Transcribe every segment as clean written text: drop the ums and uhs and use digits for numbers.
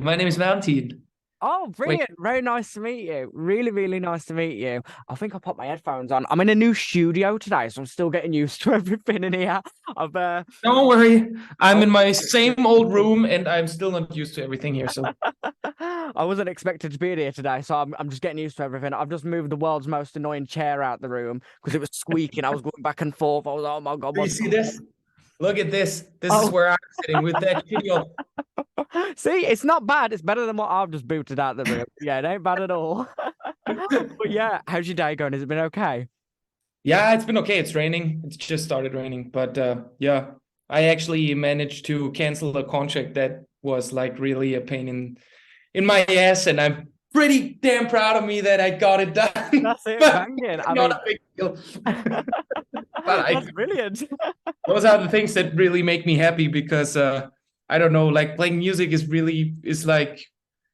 My name is Valentin. Oh, Wait, brilliant. Very nice to meet you. Really, really nice to meet you. I think I put my headphones on. I'm in a new studio today, so I'm still getting used to everything in here. I've don't worry. I'm oh, in my same old room and I'm still not used to everything here. So I wasn't expected to be in here today, so I'm just getting used to everything. I've just moved the world's most annoying chair out the room because it was squeaking. I was going back and forth. I was, oh my God, do you what's see going this? Look at this. This is on? where I'm sitting with that video. See, it's not bad. It's better than what I've just booted out the room. Yeah, it ain't bad at all. But yeah, how's your day going? Has it been okay? Yeah, it's been okay. It's raining. It's just started raining. But yeah, I actually managed to cancel a contract that was like really a pain in my ass, and I'm pretty damn proud of me that I got it done. That's it, But banging. it's I not mean, a big deal. But that's brilliant. those are the things that really make me happy because I don't know, like playing music is like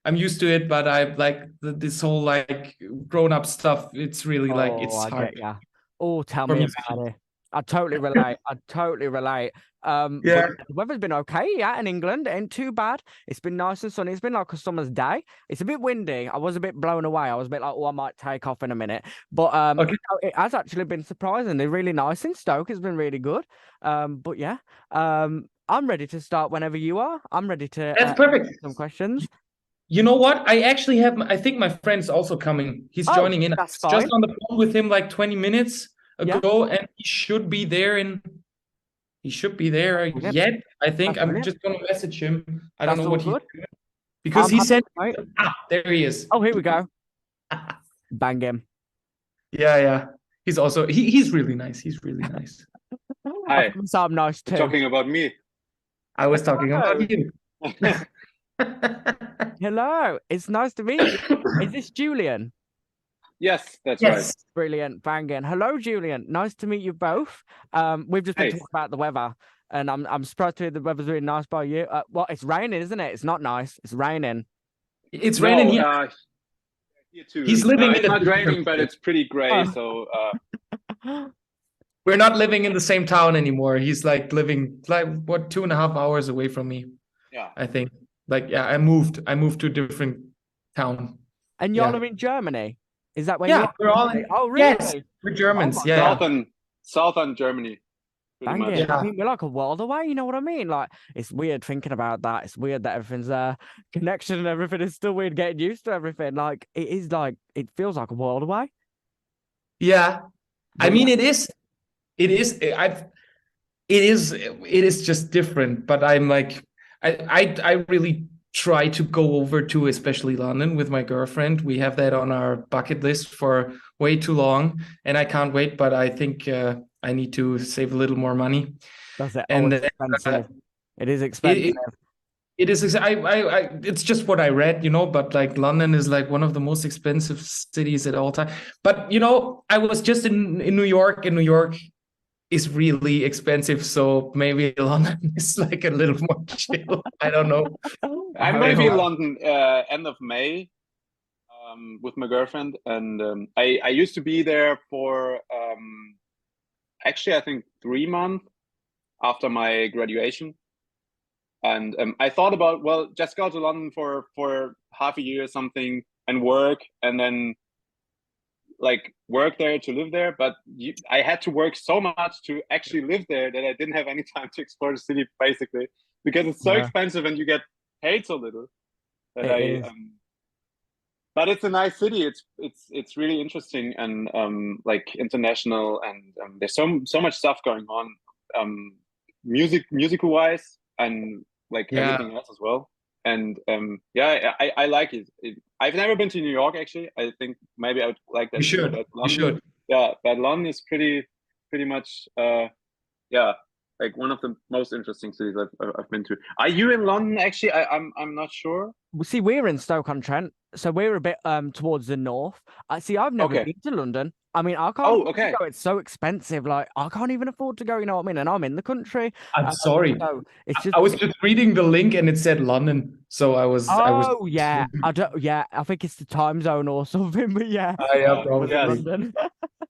I'm used to it, but I like this whole like grown up stuff. It's really like Oh, it's I hard get ya. Oh, tell for me musicians. about it. I totally relate. I totally relate. But Yeah, the weather's been okay, yeah, in England. It ain't too bad. It's been nice and sunny. It's been like a summer's day. It's a bit windy. I was a bit blown away. I was a bit like, oh, I might take off in a minute. But okay, it has actually been surprisingly really nice in Stoke. It's been really good. But yeah, I'm ready to start whenever you are. I'm ready to that's perfect. some questions. You know what? I actually have. I think my friend's also coming. He's Oh, joining in. I that's was just fine. on the phone with him like 20 minutes Yeah, ago, and he should be there in. He should be there brilliant. yet. I think That's I'm brilliant. just gonna message him. I don't That's know all what he's good. doing because I'm he happy said, to wait. there he is. Oh, here we go. Bang him. Yeah, yeah. He's really nice. He's really nice. Of Hi, course, I'm nice you're too. talking about me. I was talking Hello. about you. Hello. It's nice to meet you. Is this Julian? Yes, that's right. Yes. Brilliant. Banging. Hello, Julian. Nice to meet you both. We've just been Hey, talking about the weather, and I'm surprised to hear the weather's really nice by you. Well, it's raining, isn't it? It's not nice. It's raining. It's raining no, here. here too. He's living It's in a not different raining, but place. it's pretty gray. Oh. So, We're not living in the same town anymore. He's like living like what 2.5 hours away from me, yeah. I think. Like, yeah, I moved to a different town. And y'all Yeah. are in Germany. Is that where you Yeah, are we're all originally? in. Oh, Yes, really? we're Oh Germans. my Yeah, God. yeah. Southern Germany, pretty much. Banging. I Yeah. mean, we're like a world away, you know what I mean? Like, it's weird thinking about that. It's weird that everything's there. Connection and everything is still weird getting used to everything. Like, it is like, it feels like a world away. Yeah. I But yeah, mean, it is just different, but I'm like I really try to go over to especially London with my girlfriend. We have that on our bucket list for way too long, and I can't wait, but I think I need to save a little more money. that's it. Oh, And it's uh, expensive. It is it, expensive. it it is it's just what I read, but like London is like one of the most expensive cities at all time. But I was just in New York, and New York is really expensive. So maybe London is like a little more chill. I don't know. I'm I gonna don't be in know. London end of May with my girlfriend, and I used to be there for actually I think 3 months after my graduation. And I thought about, well, just go to London for half a year or something and work, and then like work there to live there. But I had to work so much to actually live there that I didn't have any time to explore the city, basically, because it's so Yeah, expensive and you get paid so little that it I. is. But it's a nice city. It's really interesting and like international, and there's so much stuff going on, musical wise, and like Yeah, everything else as well. And yeah, I like it. I've never been to New York actually. I think maybe I would like you that too. should. But You London, should. yeah, but London is pretty much yeah, like one of the most interesting cities I've been to. Are you in London actually? I'm not sure. Well, see, we're in Stoke-on-Trent, so we're a bit towards the north. I see. I've never Okay. been to London. I mean, I can't Oh, afford to okay. go. It's so expensive. Like, I can't even afford to go. You know what I mean? And I'm in the country. I'm sorry. So it's just. I was just reading the link and it said London. So I was Oh yeah, I don't. Yeah, I think it's the time zone or something. But yeah, yeah, it was in probably. Yes. London.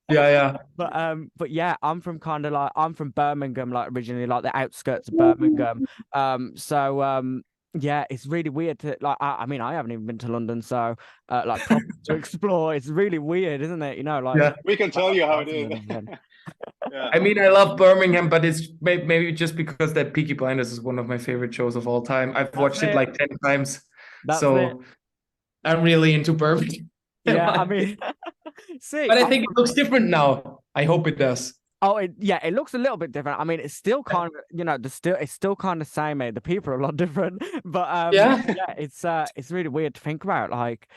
Yeah, yeah. But yeah, I'm from kind of like I'm from Birmingham, like originally, like the outskirts of Birmingham. So Yeah, it's really weird to like. I mean, I haven't even been to London, so like proper to explore. It's really weird, isn't it? You know, like Yeah. We can tell you how it is. and everything. Yeah. I mean, I love Birmingham, but it's maybe just because that Peaky Blinders is one of my favorite shows of all time. I've watched it it. like 10 times. That's it. So I'm really into Birmingham. Yeah, I mean, see, But I think it looks different now. I hope it does. oh, it looks a little bit different. I mean, it's still kind of, you know, it's still kind of same. The people are a lot different, but Yeah. it's really weird to think about. Like,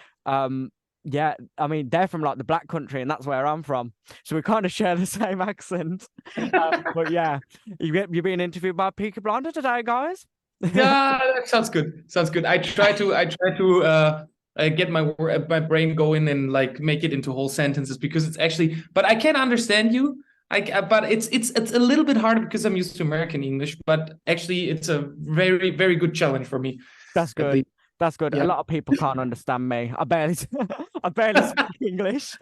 yeah, I mean, they're from like the Black Country, and that's where I'm from, so we kind of share the same accent. But yeah, you're being interviewed by Peaky Blinder today, guys. Yeah, that sounds good. Sounds good. I try to get my brain going and like make it into whole sentences because it's actually. But I can understand you. But it's a little bit harder because I'm used to American English. But actually, it's a very very good challenge for me. That's good. That's good. Yeah. A lot of people can't understand me. I barely speak English,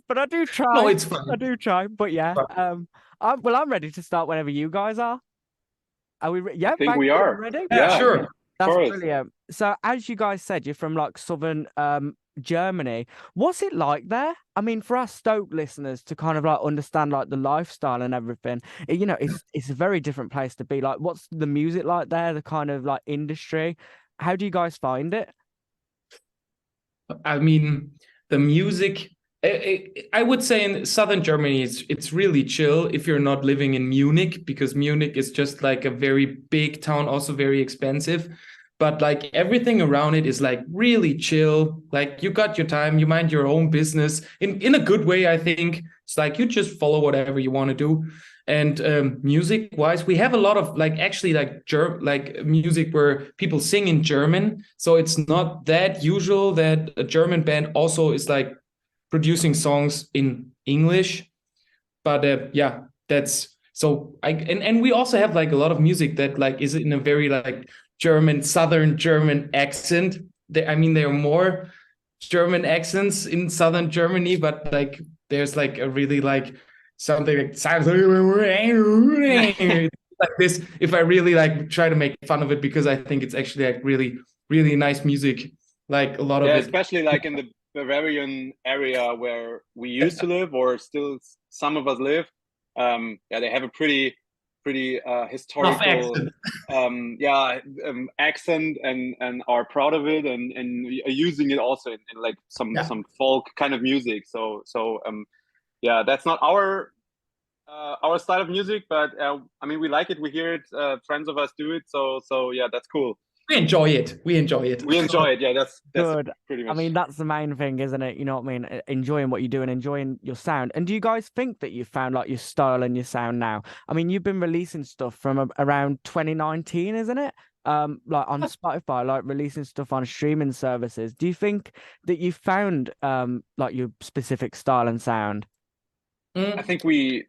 but I do try. No, it's fine. I do try. But yeah, I'm ready to start whenever you guys are. Are we? Yeah, I think we are ready. Yeah, sure. That's brilliant. So, as you guys said, you're from like southern Germany. What's it like there? I mean, for our Stoke listeners to kind of like understand like the lifestyle and everything, you know, it's a very different place to be. Like, what's the music like there? The kind of like industry. How do you guys find it? I mean, the music. I would say in southern Germany, it's really chill if you're not living in Munich, because Munich is just like a very big town, also very expensive. But like everything around it is like really chill. Like you got your time, you mind your own business in a good way, I think. It's like you just follow whatever you want to do. And music wise, we have a lot of like actually like music where people sing in German. So it's not that usual that a German band also is like producing songs in English. But yeah, that's so and we also have like a lot of music that like is in a very like southern German accent. I mean, there are more German accents in southern Germany, but like there's like a really like something like sounds like this. If I really like try to make fun of it, because I think it's actually like really, really nice music. Like a lot of it, especially like in the Bavarian area where we used to live, or still some of us live. They have a pretty historical accent and are proud of it and are using it also in like some folk kind of music. So that's not our style of music, but I mean, we like it, we hear it, friends of us do it, so yeah, that's cool. We enjoy it. Yeah, that's good. Pretty much. I mean, that's the main thing, isn't it? You know what I mean? Enjoying what you do and enjoying your sound. And do you guys think that you've found like your style and your sound now? I mean, you've been releasing stuff from around 2019, isn't it? Like on Spotify, like releasing stuff on streaming services. Do you think that you found like your specific style and sound? I think we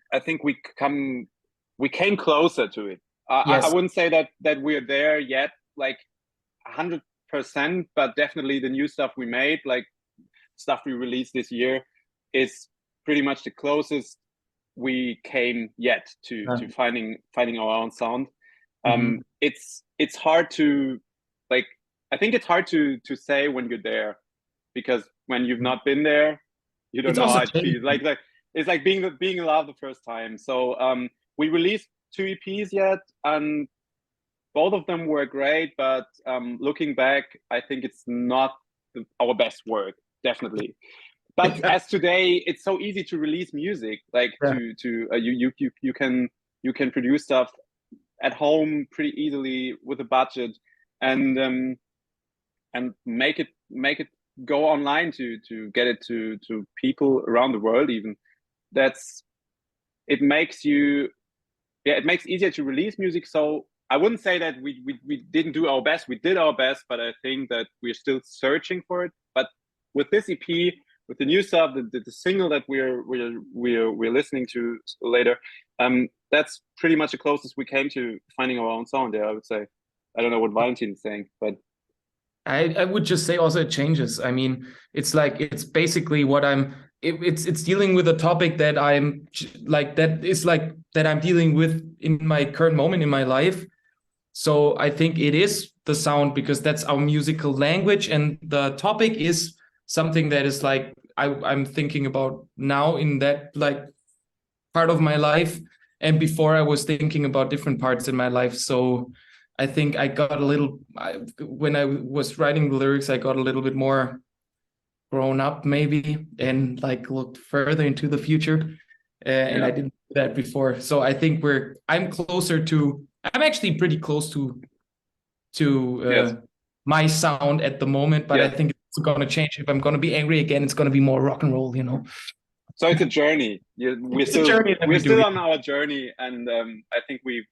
came closer to it. Yes. I wouldn't say that we're there yet, like 100%, but definitely the new stuff we made, like stuff we released this year, is pretty much the closest we came yet to finding our own sound. It's hard to like. I think it's hard to say when you're there, because when you've not been there, you don't know how it feels. Like it's like being in love the first time. So we released 2 EPs yet, and both of them were great, but looking back, I think it's not our best work, definitely. But as today, it's so easy to release music, like you can produce stuff at home pretty easily with a budget, and make it go online to get it to people around the world. Even it makes it easier to release music. So I wouldn't say that we didn't do our best. We did our best, but I think that we're still searching for it. But with this EP, with the new stuff, the single that we're listening to later, that's pretty much the closest we came to finding our own sound. Yeah, I would say. I don't know what Valentin is saying, but I would just say also it changes. I mean, it's basically what it's dealing with a topic that I'm like, that I'm dealing with in my current moment in my life. So I think it is the sound because that's our musical language, and the topic is something that is like I'm thinking about now in that like part of my life. And before I was thinking about different parts in my life. So I think I got a little, when I was writing the lyrics, I got a little bit more grown up maybe and like looked further into the future. And I didn't do that before. So I think I'm actually pretty close to my sound at the moment, but I think it's going to change. If I'm going to be angry again, it's going to be more rock and roll, you know? So it's a journey. We're still on our journey, and I think we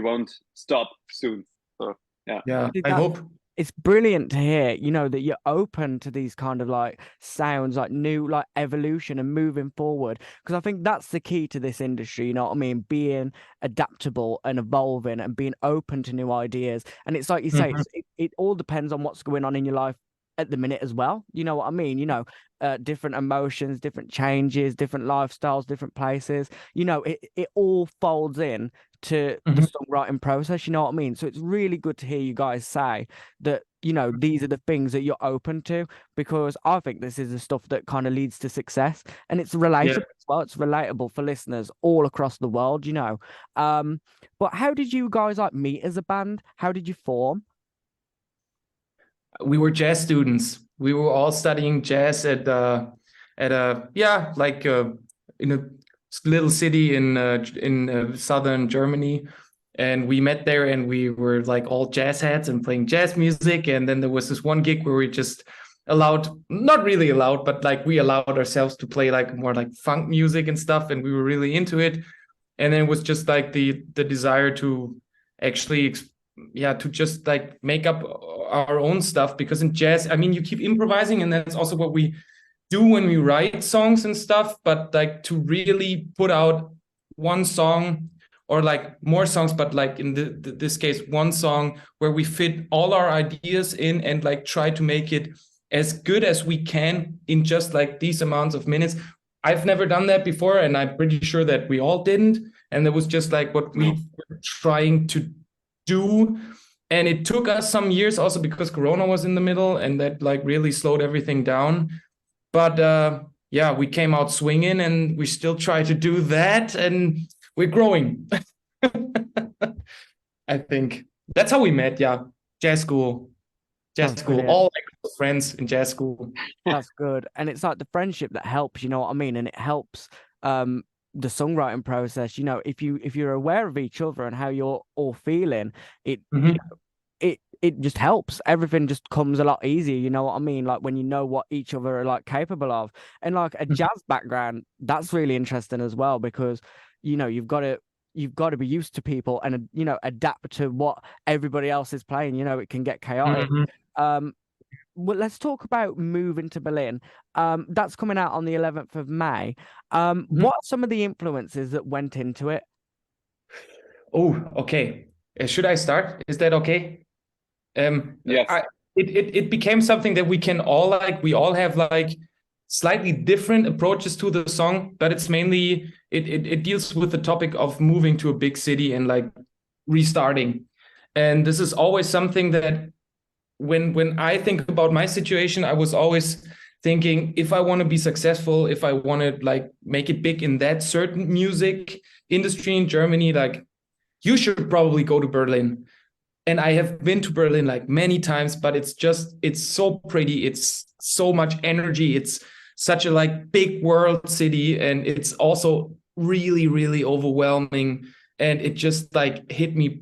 won't stop soon. So yeah, I hope. It's brilliant to hear, you know, that you're open to these kind of like sounds, like new, like evolution and moving forward. Because I think that's the key to this industry, you know what I mean? Being adaptable and evolving and being open to new ideas. And it's like you say, it all depends on what's going on in your life at the minute as well. You know what I mean? You know, different emotions, different changes, different lifestyles, different places. You know, it all folds in to the songwriting process, you know what I mean? So it's really good to hear you guys say that, you know, these are the things that you're open to, because I think this is the stuff that kind of leads to success, and it's relatable as well. It's relatable for listeners all across the world, you know. But how did you guys like meet as a band? How did you form? We were jazz students. We were all studying jazz in a little city in southern Germany, and we met there, and we were like all jazz heads and playing jazz music. And then there was this one gig where we just not really allowed, but like we allowed ourselves to play like more like funk music and stuff, and we were really into it. And then it was just like the desire to actually to just like make up our own stuff, because in jazz, I mean, you keep improvising, and that's also what we do when we write songs and stuff. But like to really put out one song, or like more songs, but like in this case, one song where we fit all our ideas in and like try to make it as good as we can in just like these amounts of minutes. I've never done that before, and I'm pretty sure that we all didn't. And that was just like what we were trying to do. And it took us some years also because Corona was in the middle, and that like really slowed everything down. But we came out swinging, and we still try to do that, and we're growing. I think that's how we met. Yeah, jazz school, all like friends in jazz school. That's good. And it's like the friendship that helps, you know what I mean? And it helps the songwriting process. You know, if you're aware of each other and how you're all feeling, it you know, it just helps. Everything just comes a lot easier, you know what I mean? Like when you know what each other are like capable of. And like a jazz background, that's really interesting as well, because you know you've got to be used to people and, you know, adapt to what everybody else is playing. You know, it can get chaotic. Well, let's talk about moving to Berlin. That's coming out on the 11th of May. What are some of the influences that went into it? Oh, okay. Should I start? Is that okay? Yes. It became something that we can all like. We all have like slightly different approaches to the song, but it's mainly it deals with the topic of moving to a big city and like restarting. And this is always something that when I think about my situation, I was always thinking, if I want to be successful, if I want to like make it big in that certain music industry in Germany, like you should probably go to Berlin. And I have been to Berlin like many times, but it's so pretty. It's so much energy. It's such a like big world city. And it's also really, really overwhelming. And it just like hit me,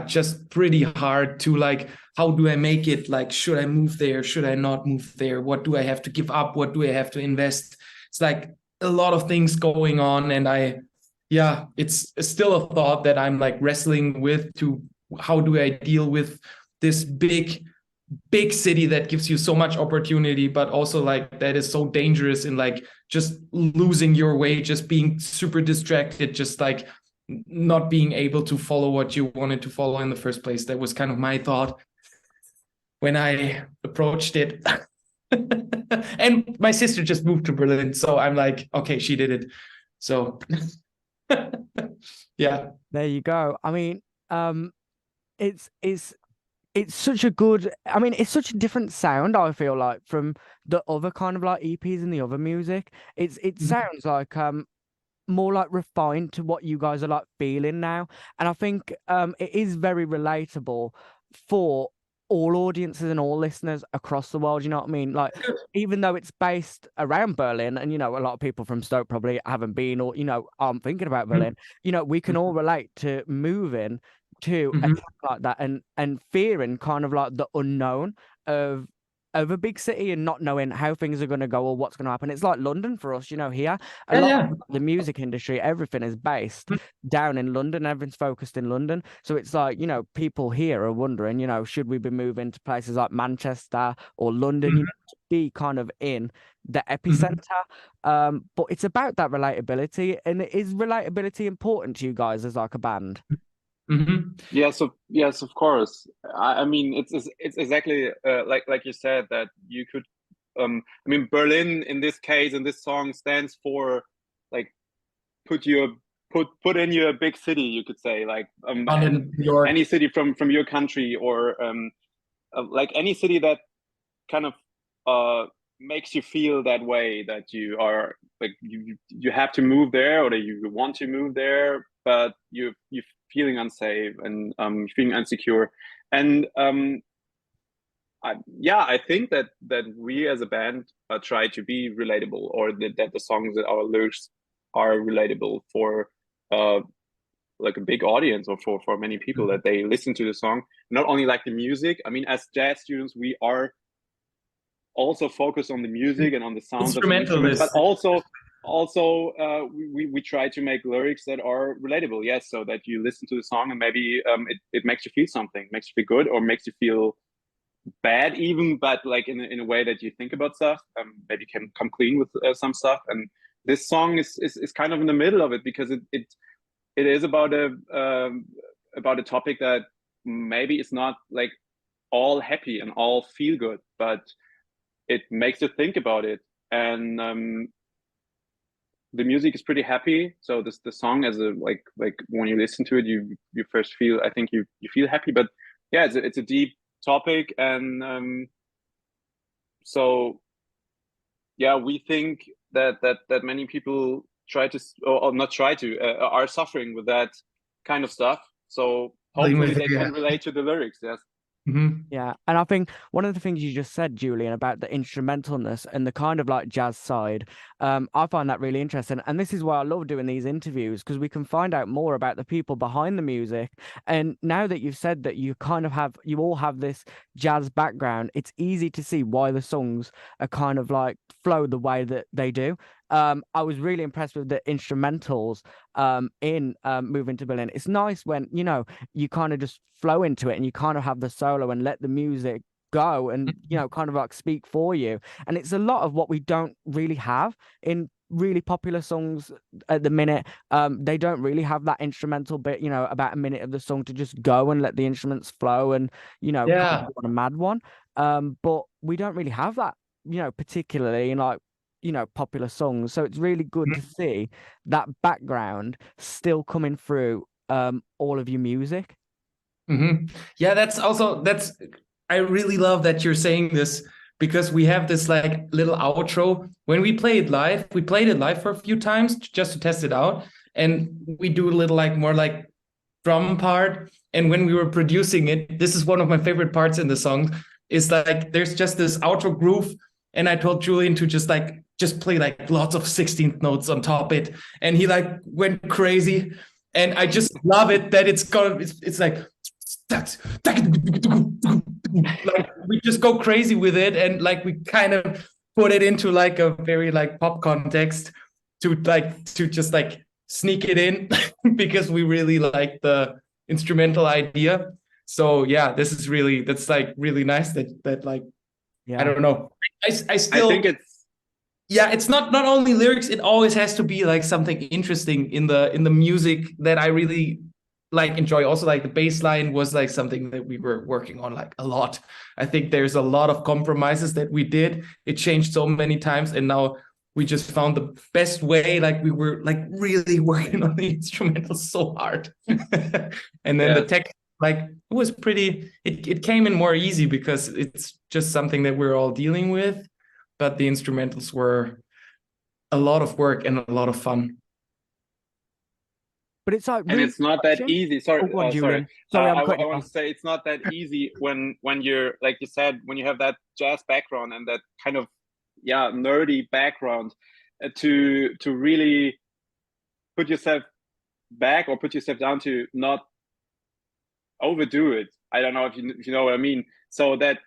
just pretty hard to like, how do I make it? Like, should I move there? Should I not move there? What do I have to give up? What do I have to invest? It's like a lot of things going on. And it's still a thought that I'm like wrestling with, to how do I deal with this big city that gives you so much opportunity, but also like that is so dangerous in like just losing your way, just being super distracted, just like not being able to follow what you wanted to follow in the first place. That was kind of my thought when I approached it. And my sister just moved to Berlin, so I'm like, okay, she did it. So yeah. There you go. I mean, it's such a good, I mean, it's such a different sound, I feel like, from the other kind of like EPs and the other music. It sounds like more like refined to what you guys are like feeling now. And I think it is very relatable for all audiences and all listeners across the world. You know what I mean? Like, even though it's based around Berlin, and, you know, a lot of people from Stoke probably haven't been, or, you know, aren't thinking about Berlin, you know, we can all relate to moving to a town like that, and fearing kind of like the unknown of a big city and not knowing how things are going to go or what's going to happen. It's like London for us, you know, here. A lot of the music industry, everything is based down in London. Everything's focused in London. So it's like, you know, people here are wondering, you know, should we be moving to places like Manchester or London, you know, to be kind of in the epicenter. But it's about that relatability. And is relatability important to you guys as like a band? Yes, of course. I mean, it's exactly like you said, that you could. I mean, Berlin in this case, in this song, stands for like put in your big city. You could say, like London, New York. any city from your country, or like any city that kind of makes you feel that way, that you are like you have to move there, or that you want to move there, but you feeling unsafe and feeling insecure. And I think that we as a band try to be relatable, or that the songs, that our lyrics are relatable for like a big audience, or for many people, that they listen to the song, not only like the music. I mean, as jazz students, we are also focused on the music and on the sounds of the instruments, but also we try to make lyrics that are relatable, yes, so that you listen to the song and maybe it makes you feel something, makes you feel good, or makes you feel bad even, but like in a way that you think about stuff, maybe can come clean with some stuff. And this song is kind of in the middle of it, because it is about a topic that maybe it's not like all happy and all feel good, but it makes you think about it. And the music is pretty happy. So the song, as a like when you listen to it, you first feel, I think you feel happy. But yeah, it's a deep topic, and so yeah, we think that many people try to, or not try to, are suffering with that kind of stuff. So hopefully they can relate to the lyrics. Yes. Yeah, and I think one of the things you just said, Julian, about the instrumentalness and the kind of like jazz side, I find that really interesting. And this is why I love doing these interviews, because we can find out more about the people behind the music. And now that you've said that you all have this jazz background, it's easy to see why the songs are kind of like flow the way that they do. I was really impressed with the instrumentals in Moving to Berlin. It's nice when, you know, you kind of just flow into it and you kind of have the solo and let the music go and, you know, kind of like speak for you. And it's a lot of what we don't really have in really popular songs at the minute. They don't really have that instrumental bit, you know, about a minute of the song to just go and let the instruments flow and, you know, kind of on a mad one. But we don't really have that, you know, particularly in like, you know, popular songs. So it's really good to see that background still coming through all of your music. Yeah, I really love that you're saying this, because we have this like little outro when we play it live. We played it live for a few times just to test it out, and we do a little like more like drum part. And when we were producing it, this is one of my favorite parts in the song, is like there's just this outro groove, and I told Julian to just play like lots of 16th notes on top it, and he like went crazy. And I just love it that it's like we just go crazy with it, and like we kind of put it into like a very like pop context to just like sneak it in because we really like the instrumental idea. So yeah, that's like really nice that like, yeah. I don't know. I still think it's not only lyrics, it always has to be like something interesting in the music that I really like enjoy. Also, like the bass line was like something that we were working on like a lot. I think there's a lot of compromises that we did. It changed so many times, and now we just found the best way. Like we were like really working on the instrumentals so hard. And then the like it was pretty, it came in more easy because it's just something that we're all dealing with, but the instrumentals were a lot of work and a lot of fun. But it's like And really it's not that refreshing. easy. Sorry, Oh, go on, sorry. Julian. Sorry, I'm I cutting you want off. to say it's not that easy when you're, like you said, when you have that jazz background and that kind of nerdy background, to really put yourself back or put yourself down to not overdo it. I don't know if you know what I mean. So that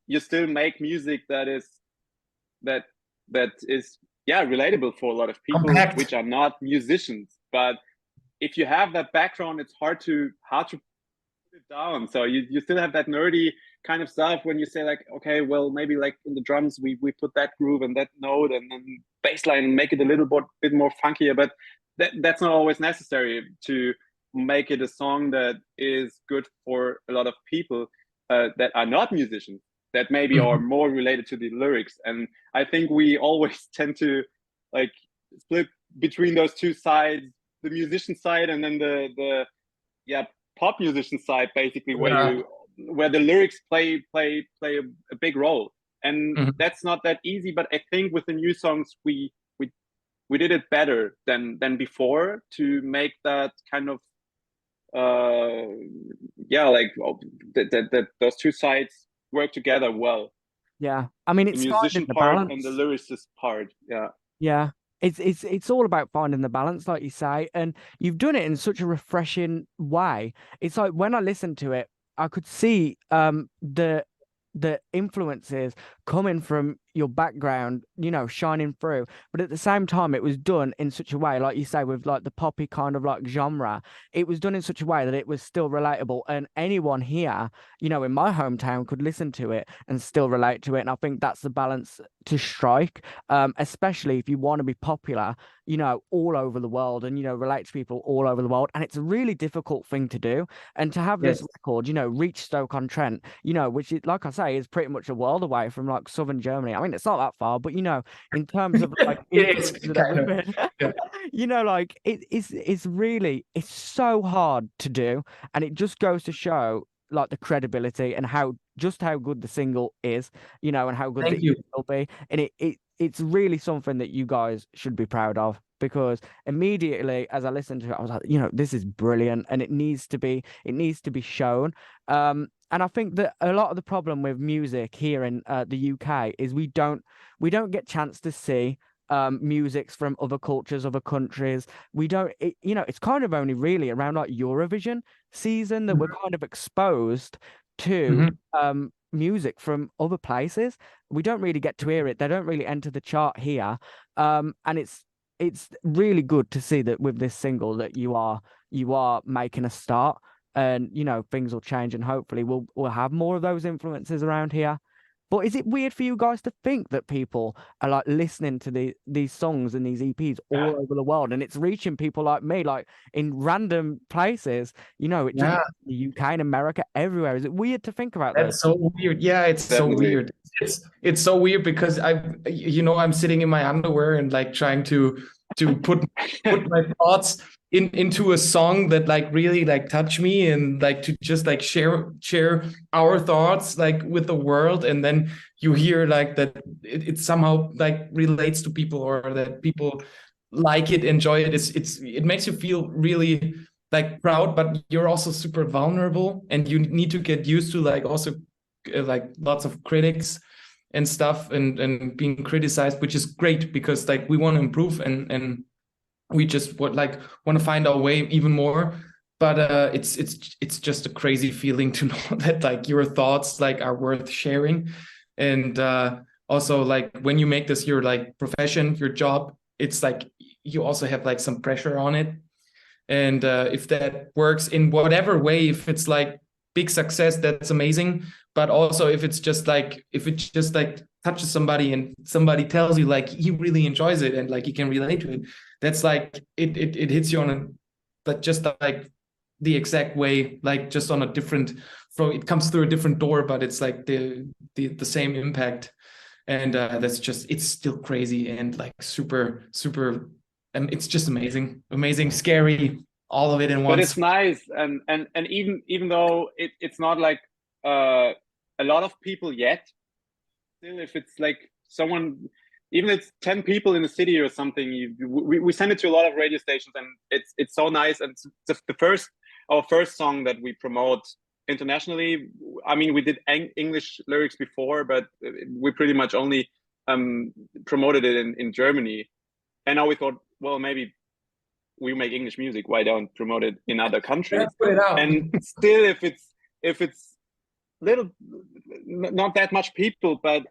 you still make music that is relatable for a lot of people Compact. which are not musicians. But if you have that background, it's hard to put it down. So you still have that nerdy kind of stuff when you say like, okay, well, maybe like in the drums we put that groove and that note and then bass line and make it a little bit more funkier. But that's not always necessary to make it a song that is good for a lot of people that are not musicians, that maybe are more related to the lyrics. And I think we always tend to like split between those two sides, the musician side and then the pop musician side, basically, where the lyrics play a big role. And that's not that easy, but I think with the new songs we did it better than before, to make that kind of that those two sides work together well. Yeah, I mean, The it's musician finding the part balance. and the lyricist part. Yeah, it's all about finding the balance, like you say, and you've done it in such a refreshing way. It's like when I listened to it, I could see the influences coming from your background, you know, shining through. But at the same time, it was done in such a way, like you say, with like the poppy kind of like genre. It was done in such a way that it was still relatable, and anyone here, you know, in my hometown could listen to it and still relate to it. And I think that's the balance to strike, especially if you want to be popular, you know, all over the world, and, you know, relate to people all over the world. And it's a really difficult thing to do. And to have this record, you know, reach Stoke-on-Trent, you know, which is, like I say, is pretty much a world away from like southern Germany. I mean, it's not that far, but, you know, in terms of like influences and everything, you know, like it's really, it's so hard to do. And it just goes to show like the credibility and how good the single is, you know, and how good the EP will be. And it's really something that you guys should be proud of, because immediately as I listened to it, I was like, you know, this is brilliant, and it needs to be shown. And I think that a lot of the problem with music here in the UK is we don't get chance to see musics from other cultures, other countries. We don't, you know, it's kind of only really around like Eurovision season that we're kind of exposed to music from other places. We don't really get to hear it. They don't really enter the chart here. And it's really good to see that with this single that you are making a start, and, you know, things will change, and hopefully we'll have more of those influences around here. But is it weird for you guys to think that people are like listening to these songs and these EPs all over the world, and it's reaching people like me, like in random places, you know, just the UK and America, everywhere? Is it weird to think about that? That's so weird. Yeah, it's definitely so weird. It's so weird because I'm sitting in my underwear and like trying to put my thoughts into a song that like really like touch me, and like to just like share our thoughts like with the world. And then you hear like that it somehow like relates to people, or that people like it, enjoy it. It makes you feel really like proud, but you're also super vulnerable, and you need to get used to like also like lots of critics and stuff, and being criticized, which is great because like we want to improve, and we just want to find our way even more. But it's just a crazy feeling to know that like your thoughts like are worth sharing. And also like when you make this your like profession, your job, it's like you also have like some pressure on it. And if that works in whatever way, if it's like big success, that's amazing. But also if it just like touches somebody, and somebody tells you like he really enjoys it and like he can relate to it, that's like it hits you on a, but just like the exact way, like just on a different, it comes through a different door, but it's like the same impact. And it's still crazy and like super, super, and it's just amazing, scary, all of it in But one. it's nice, and even though it's not like a lot of people yet, still, if it's like someone, even if it's 10 people in the city or something, we send it to a lot of radio stations, and it's so nice. And it's our first song that we promote internationally. I mean, we did English lyrics before, but we pretty much only promoted it in Germany. And now we thought, well, maybe we make English music, why don't promote it in other countries? Let's put it out. And still, if it's little, not that much people, but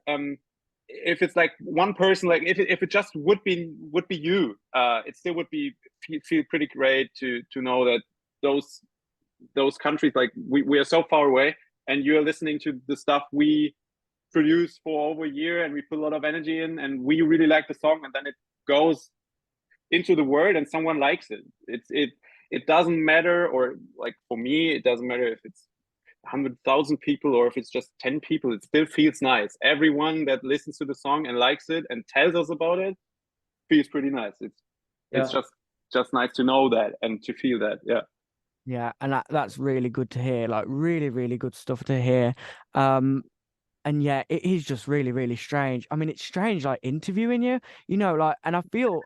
if it's like one person, like if it just would be you, it still would feel pretty great to know that those countries, like we are so far away, and you're listening to the stuff we produce for over a year, and we put a lot of energy in, and we really like the song, and then it goes into the world and someone likes it. It doesn't matter, or like for me, it doesn't matter if it's 100,000 people or if it's just 10 people. It still feels nice. Everyone that listens to the song and likes it and tells us about it feels pretty nice. It's just nice to know that and to feel that. Yeah, and that's really good to hear. Like really, really good stuff to hear. And yeah, it is just really, really strange. I mean, it's strange like interviewing you, like, and I feel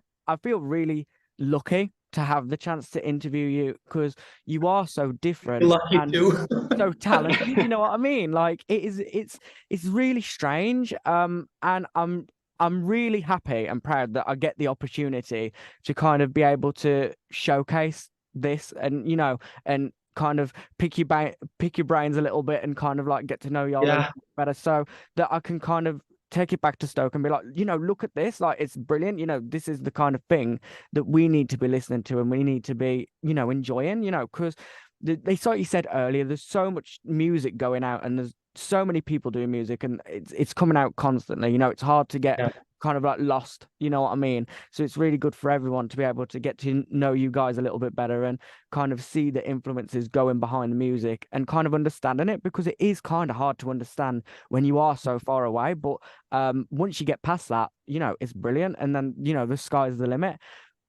really lucky to have the chance to interview you, because you are so different. Lucky and too. so talented. You know what I mean? Like it's really strange. And I'm really happy and proud that I get the opportunity to kind of be able to showcase this, and and kind of pick your brains a little bit, and kind of like get to know y'all a little bit better, so that I can kind of take it back to Stoke and be like, look at this, like it's brilliant, this is the kind of thing that we need to be listening to, and we need to be enjoying, because they like you said earlier, there's so much music going out, and there's so many people doing music, and it's coming out constantly. It's hard to get kind of like lost, you know what I mean? So it's really good for everyone to be able to get to know you guys a little bit better, and kind of see the influences going behind the music, and kind of understanding it, because it is kind of hard to understand when you are so far away. But once you get past that, it's brilliant, and then the sky's the limit.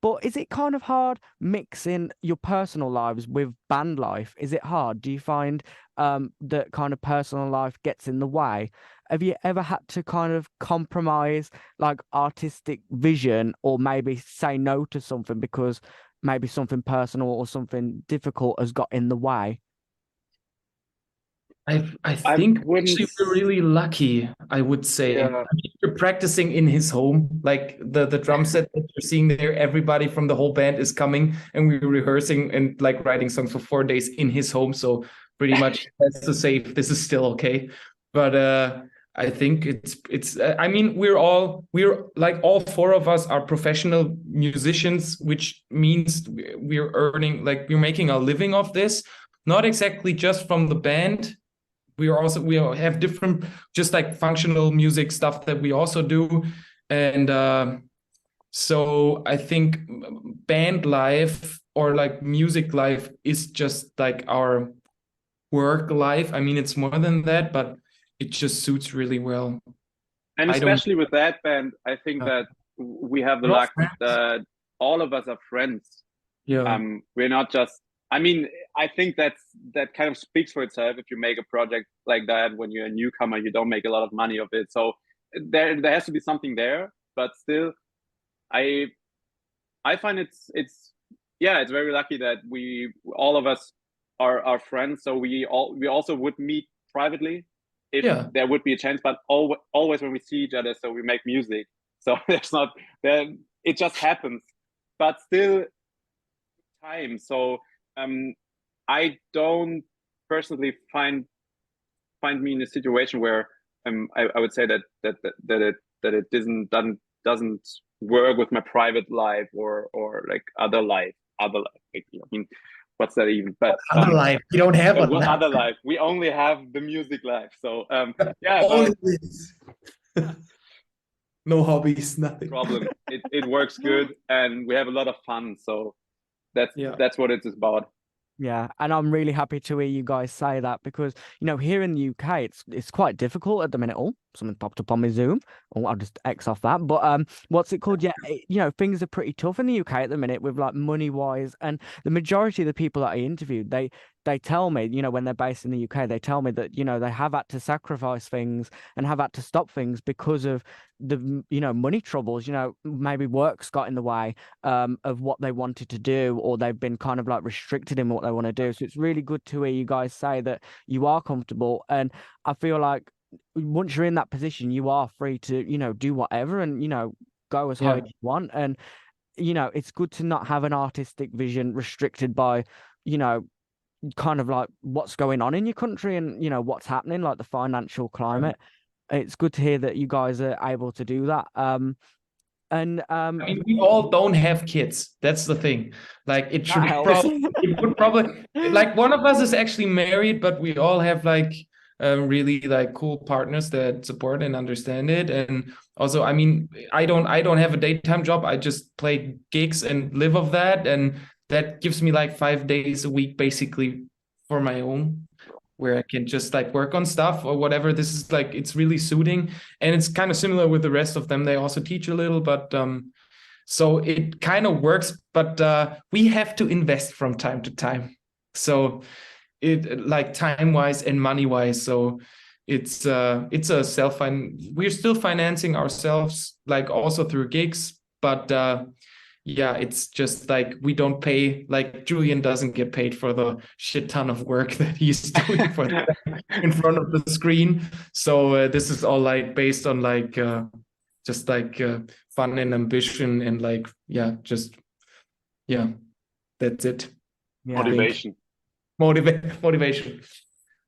But is it kind of hard mixing your personal lives with band life? Is it hard? Do you find that kind of personal life gets in the way? Have you ever had to kind of compromise like artistic vision, or maybe say no to something because maybe something personal or something difficult has got in the way? I think actually we're really lucky, I would say. Yeah. I mean, you're practicing in his home, like the drum set that you're seeing there, everybody from the whole band is coming, and we're rehearsing and like writing songs for 4 days in his home. So pretty much has to say if this is still okay. But I think it's I mean, we're like all four of us are professional musicians, which means we're earning, like we're making a living off this, not exactly just from the band. We have different, just like functional music stuff that we also do. And so I think band life, or like music life, is just like our work life. I mean, it's more than that, but it just suits really well. And especially with that band, I think that we have the luck that all of us are friends. Yeah. We're not just, I mean, I think that kind of speaks for itself. If you make a project like that when you're a newcomer, you don't make a lot of money of it. So there has to be something there. But still, I find it's very lucky that all of us are friends. So we also would meet privately if there would be a chance. But always when we see each other, so we make music. So it just happens. But still, time. So I don't personally find me in a situation where I would say that it doesn't work with my private life or like other life. I mean, what's that even? But other life, we don't have other life. We only have the music life. So yeah, only no hobbies, nothing. Problem. It works good, and we have a lot of fun. So that's what it is about. Yeah, and I'm really happy to hear you guys say that because, you know, here in the UK, it's quite difficult at the minute. Oh, something popped up on my Zoom. Oh, I'll just X off that. But what's it called? Yeah, you know, things are pretty tough in the UK at the minute with like money wise, and the majority of the people that I interviewed, they tell me, you know, when they're based in the UK, they tell me that, you know, they have had to sacrifice things and have had to stop things because of the, you know, money troubles. You know, maybe work's got in the way of what they wanted to do, or they've been kind of like restricted in what they want to do. So it's really good to hear you guys say that you are comfortable. And I feel like once you're in that position, you are free to, you know, do whatever and, you know, go as high as you want. And, you know, it's good to not have an artistic vision restricted by, you know, kind of like what's going on in your country and, you know, what's happening, like the financial climate. It's good to hear that you guys are able to do that. I mean, we all don't have kids. That's the thing. Like it would probably like one of us is actually married, but we all have like really like cool partners that support and understand it. And also, I mean, I don't have a daytime job. I just play gigs and live of that, and that gives me like 5 days a week basically for my own, where I can just like work on stuff or whatever. This is like, it's really suiting. And it's kind of similar with the rest of them. They also teach a little, but so it kind of works, but we have to invest from time to time. So it like time-wise and money-wise. So it's a we're still financing ourselves, like also through gigs, but yeah, it's just like we don't pay, like Julian doesn't get paid for the shit ton of work that he's doing for in front of the screen. So this is all like based on like just like fun and ambition and like that's it. Motivation. Motivation.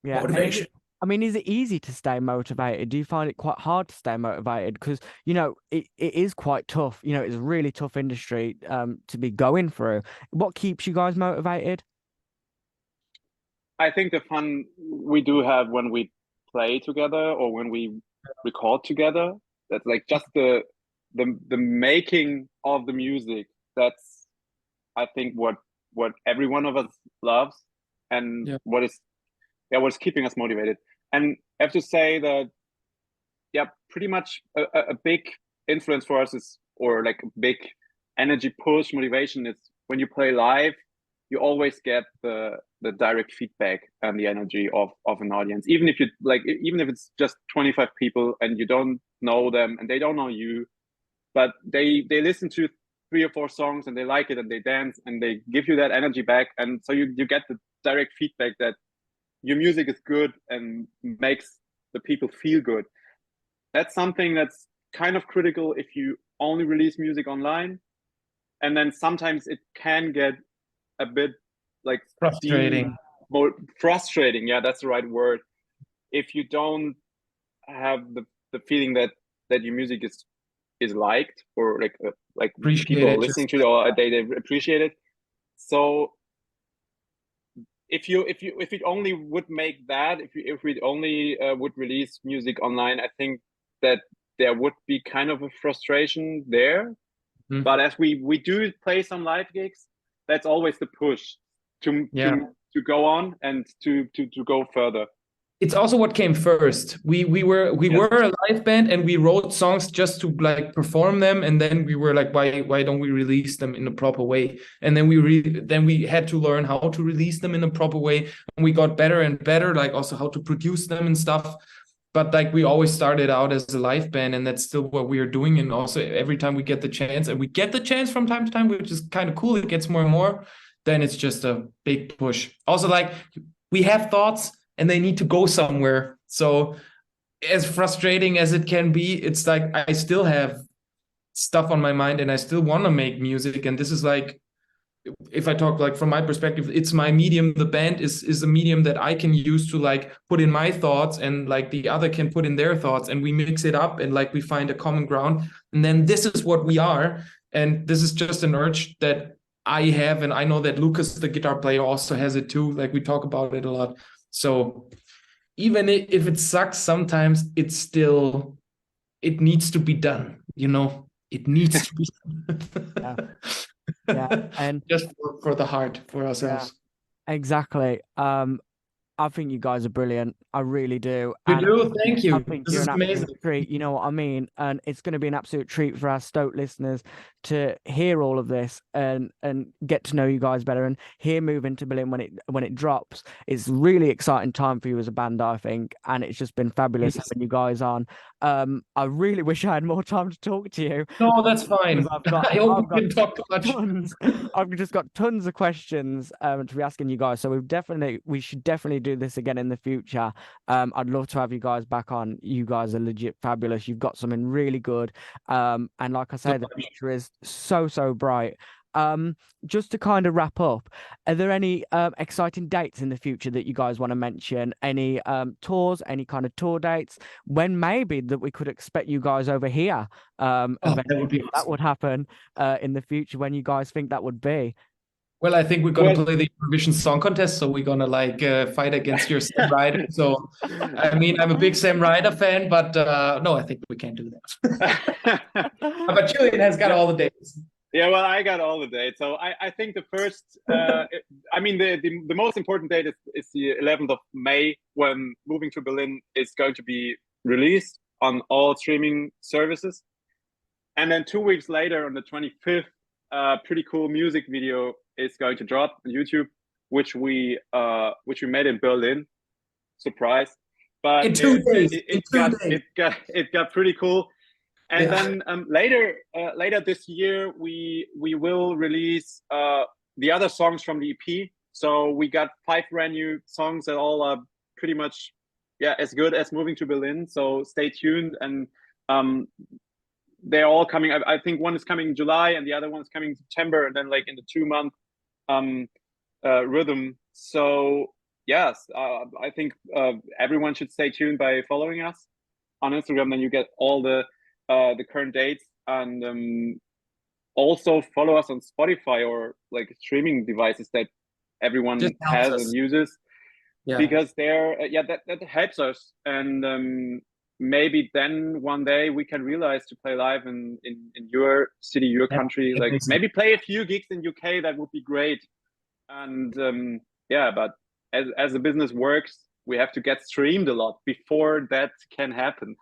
Yeah. Motivation. I mean, is it easy to stay motivated? Do you find it quite hard to stay motivated? Because, you know, it is quite tough. You know, it's a really tough industry to be going through. What keeps you guys motivated? I think the fun we do have when we play together or when we record together, that's like just the making of the music. That's, I think, what every one of us loves, and what's keeping us motivated. And I have to say that, pretty much a big influence for us is, or like a big energy push motivation is when you play live, you always get the direct feedback and the energy of an audience. Even if it's just 25 people and you don't know them and they don't know you, but they listen to 3 or 4 songs and they like it and they dance and they give you that energy back. And so you get the direct feedback that your music is good and makes the people feel good. That's something that's kind of critical if you only release music online. And then sometimes it can get a bit like frustrating. More frustrating. Yeah, that's the right word. If you don't have the feeling that your music is liked, or like people are listening to it, or they appreciate it. So if it only would make that, if we only would release music online, I think that there would be kind of a frustration there. But as we do play some live gigs, that's always the push to go on and to go further. It's also what came first. We were a live band and we wrote songs just to like perform them, and then we were like, why don't we release them in a proper way? And then we had to learn how to release them in a proper way, and we got better and better, like also how to produce them and stuff. But like we always started out as a live band, and that's still what we are doing. And also every time we get the chance, and we get the chance from time to time, which is kind of cool, it gets more and more, then it's just a big push. Also, like we have thoughts and they need to go somewhere. So as frustrating as it can be, it's like I still have stuff on my mind and I still want to make music. And this is like, if I talk like from my perspective, it's my medium. The band is a medium that I can use to like put in my thoughts, and like the other can put in their thoughts, and we mix it up and like we find a common ground. And then this is what we are. And this is just an urge that I have. And I know that Lucas, the guitar player, also has it too. Like we talk about it a lot. So even if it sucks sometimes, it needs to be done, you know, it needs to be done. Yeah. And just for the heart, for ourselves. Exactly. I think you guys are brilliant. I really do. You And do? Thank I you. think This you're is an amazing. absolute treat. You know what I mean? And it's going to be an absolute treat for our Stoke listeners to hear all of this and get to know you guys better and hear Move into Berlin when it drops. It's really exciting time for you as a band, I think. And it's just been fabulous having you guys on. I really wish I had more time to talk to you. No, that's fine. I've I hope I've we got didn't talk too much. tons. I've just got tons of questions to be asking you guys. So we should definitely do this again in the future. I'd love to have you guys back on. You guys are legit fabulous. You've got something really good. And like I So say, the future is so bright. Just to kind of wrap up, are there any exciting dates in the future that you guys want to mention? Any tours, any kind of tour dates? When maybe that we could expect you guys over here? that would be If that awesome. would happen in the future, when you guys think that would be? Well, I think we're gonna Well, play the Eurovision Song Contest, so we're gonna like fight against your Sam Ryder. So, I mean, I'm a big Sam Ryder fan, but no, I think we can't do that. But Julian has got all the dates. yeah, well, I got all the dates. So I think the first, I mean, the most important date is the 11th of May, when Moving to Berlin is going to be released on all streaming services. And then 2 weeks later, on the 25th, pretty cool music video is going to drop on YouTube, which we made in Berlin. Surprise! But In 2 days. it got pretty cool. And then later this year, we will release the other songs from the EP. So we got 5 brand new songs that all are pretty much as good as Moving to Berlin. So stay tuned, and they're all coming. I think one is coming in July and the other one is coming in September, and then like in the 2-month rhythm. So yes, I think everyone should stay tuned by following us on Instagram. Then you get all the current dates, and also follow us on Spotify or like streaming devices that everyone has and uses, because they're that helps us. And maybe then one day we can realize to play live in your city, your country, like maybe play a few gigs in UK. That would be great. And but as the business works, we have to get streamed a lot before that can happen.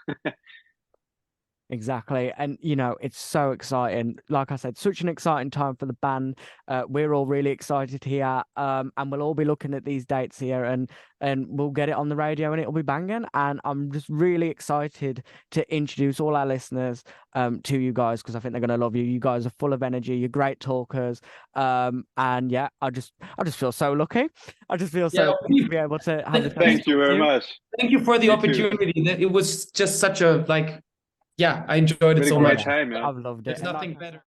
Exactly. And, you know, it's so exciting. Like I said, such an exciting time for the band. We're all really excited here. And we'll all be looking at these dates here, and we'll get it on the radio and it'll be banging. And I'm just really excited to introduce all our listeners to you guys, because I think they're going to love you. You guys are full of energy. You're great talkers. And yeah, I just feel so lucky. I just feel so lucky to be able to have this. Thank you very much. Thank you for the opportunity. It was just such a I enjoyed it so much. Time, I've loved it. There's nothing better.